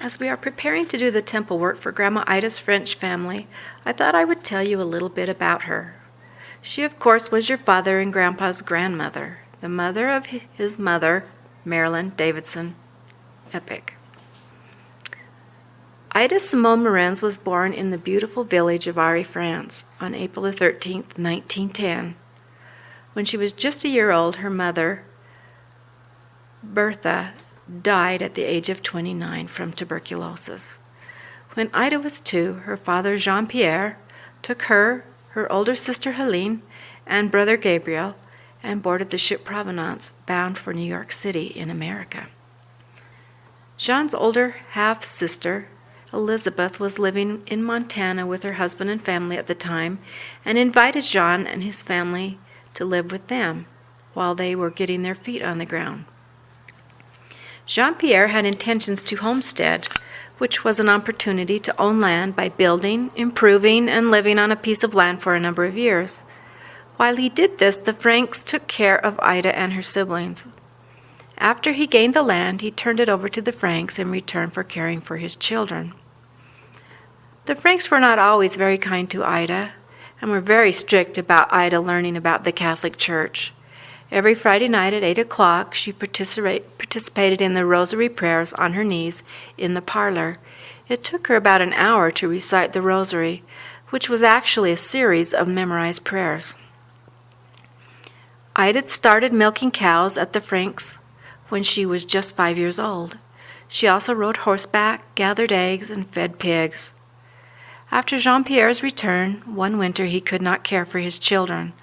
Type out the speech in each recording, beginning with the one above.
As we are preparing to do the temple work for Grandma Ida's French family, I thought I would tell you a little bit about her. She, of course, was your father and Grandpa's grandmother, the mother of his mother, Merenz Davidson. Epic. Ida Simone Merenz was born in the beautiful village of Ari, France, on April 13th, 1910. When she was just a year old, her mother, Bertha, died at the age of 29 from tuberculosis. When Ida was 2, her father Jean-Pierre took her, her older sister Helene, and brother Gabriel, and boarded the ship Provenance, bound for New York City in America. Jean's older half-sister, Elizabeth, was living in Montana with her husband and family at the time, and invited Jean and his family to live with them while they were getting their feet on the ground. Jean-Pierre had intentions to homestead, which was an opportunity to own land by building, improving, and living on a piece of land for a number of years. While he did this, the Franks took care of Ida and her siblings. After he gained the land, he turned it over to the Franks in return for caring for his children. The Franks were not always very kind to Ida, and were very strict about Ida learning about the Catholic Church. Every Friday night at 8 o'clock, she participated in the rosary prayers on her knees in the parlor. It took her about an hour to recite the rosary, which was actually a series of memorized prayers. Ida started milking cows at the Franks when she was just 5 years old. She also rode horseback, gathered eggs, and fed pigs. After Jean-Pierre's return, one winter he could not care for his children,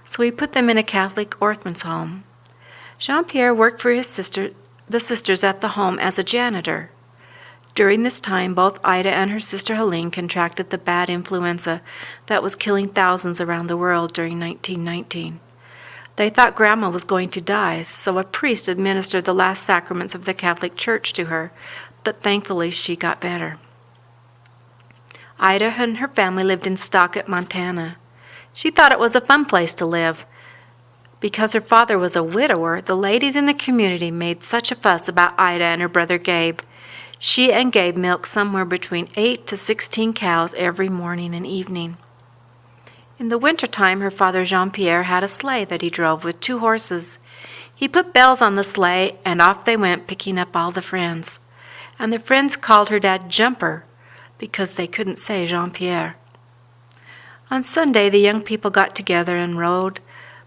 so he put them in a Catholic orphan's home. Jean-Pierre worked for the sisters at the home as a janitor. During this time, both Ida and her sister Helene contracted the bad influenza that was killing thousands around the world during 1919. They thought Grandma was going to die, so a priest administered the last sacraments of the Catholic Church to her, but thankfully she got better. Ida and her family lived in Stockton, Montana. She thought it was a fun place to live. Because her father was a widower, the ladies in the community made such a fuss about Ida and her brother Gabe. She and Gabe milked somewhere between 8 to 16 cows every morning and evening. In the wintertime, her father Jean-Pierre had a sleigh that he drove with 2 horses. He put bells on the sleigh, and off they went, picking up all the friends. And the friends called her dad Jumper, because they couldn't say Jean-Pierre. On Sunday, the young people got together and rode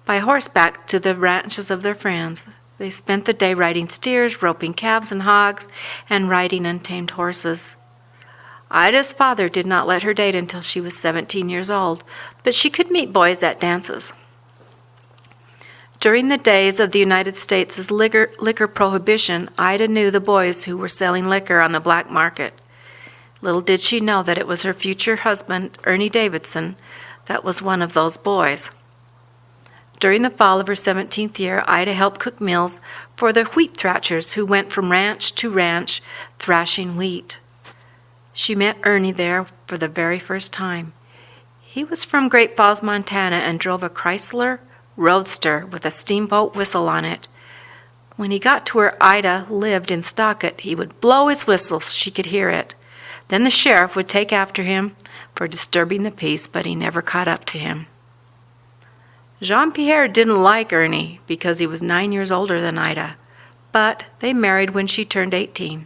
by horseback to the ranches of their friends. They spent the day riding steers, roping calves and hogs, and riding untamed horses. Ida's father did not let her date until she was 17 years old, but she could meet boys at dances. During the days of the United States' liquor prohibition, Ida knew the boys who were selling liquor on the black market. Little did she know that it was her future husband, Ernie Davidson, that was one of those boys. During the fall of her 17th year, Ida helped cook meals for the wheat thrashers who went from ranch to ranch thrashing wheat. She met Ernie there for the very first time. He was from Great Falls, Montana, and drove a Chrysler Roadster with a steamboat whistle on it. When he got to where Ida lived in Stockton, he would blow his whistle so she could hear it. Then the sheriff would take after him for disturbing the peace, but he never caught up to him. Jean-Pierre didn't like Ernie because he was 9 years older than Ida, but they married when she turned 18.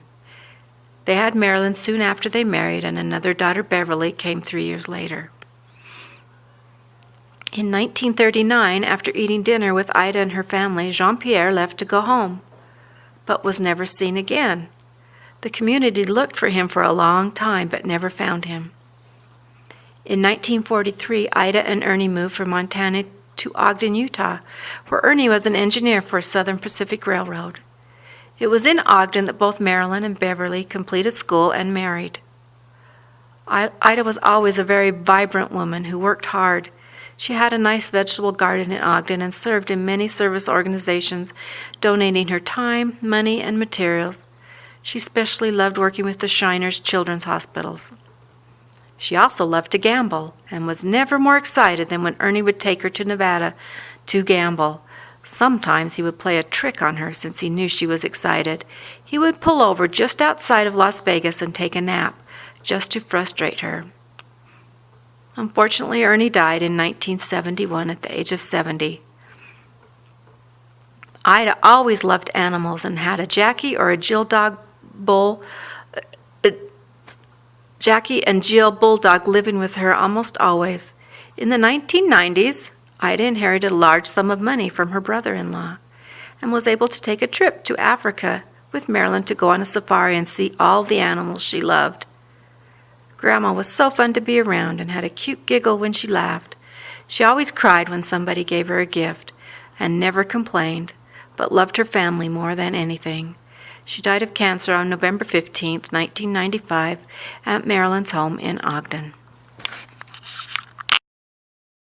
They had Marilyn soon after they married, and another daughter, Beverly, came 3 years later. In 1939, after eating dinner with Ida and her family, Jean-Pierre left to go home, but was never seen again. The community looked for him for a long time, but never found him. In 1943, Ida and Ernie moved from Montana to Ogden, Utah, where Ernie was an engineer for Southern Pacific Railroad. It was in Ogden that both Marilyn and Beverly completed school and married. Ida was always a very vibrant woman who worked hard. She had a nice vegetable garden in Ogden and served in many service organizations, donating her time, money, and materials. She especially loved working with the Shriners Children's Hospitals. She also loved to gamble and was never more excited than when Ernie would take her to Nevada to gamble. Sometimes he would play a trick on her since he knew she was excited. He would pull over just outside of Las Vegas and take a nap, just to frustrate her. Unfortunately, Ernie died in 1971 at the age of 70. Ida always loved animals and had a Jackie and Jill bulldog living with her almost always. In the 1990s, Ida inherited a large sum of money from her brother-in-law and was able to take a trip to Africa with Marilyn to go on a safari and see all the animals she loved. Grandma was so fun to be around and had a cute giggle when she laughed. She always cried when somebody gave her a gift and never complained, but loved her family more than anything. She died of cancer on November 15, 1995, at Marilyn's home in Ogden.